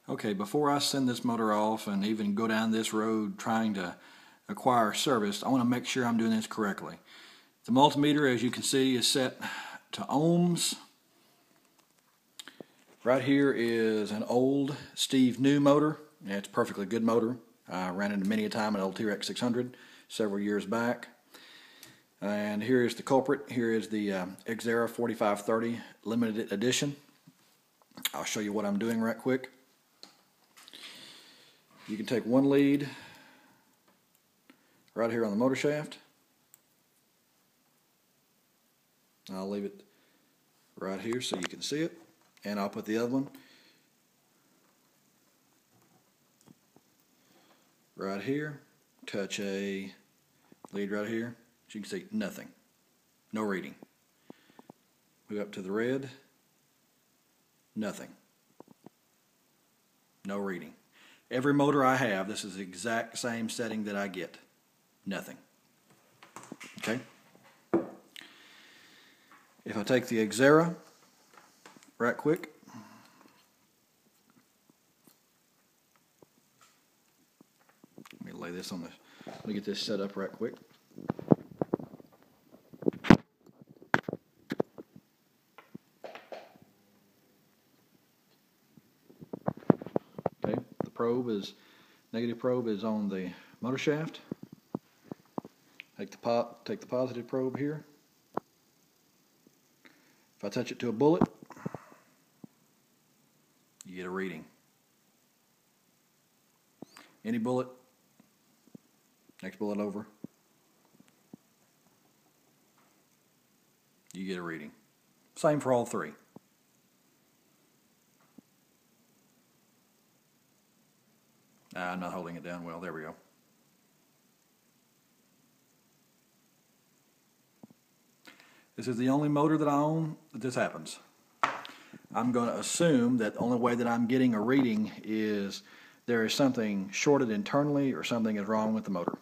Okay, before I send this motor off and even go down this road trying to acquire service, I want to make sure I'm doing this correctly. The multimeter, as you can see, is set to ohms. Right here is an old Steve New motor. It's a perfectly good motor. I ran it many a time an old T-Rex 600 several years back. And here is the culprit. Here is the Xera 4530 limited edition. I'll show you what I'm doing right quick. You can take one lead right here on the motor shaft. I'll leave it right here so you can see it, and I'll put the other one right here. Touch a lead right here. As you can see, nothing. No reading. Move up to the red. Nothing. No reading. Every motor I have, this is the exact same setting that I get. Nothing. Okay? If I take the Xera right quick, let me lay this on the, let me get this set up right quick. Okay, the probe is, negative probe is on the motor shaft. Take the positive probe here. If I touch it to a bullet, you get a reading. Any bullet, next bullet over, you get a reading. Same for all three. I'm not holding it down well. There we go. This is the only motor that I own that this happens. I'm going to assume that the only way that I'm getting a reading is there is something shorted internally or something is wrong with the motor.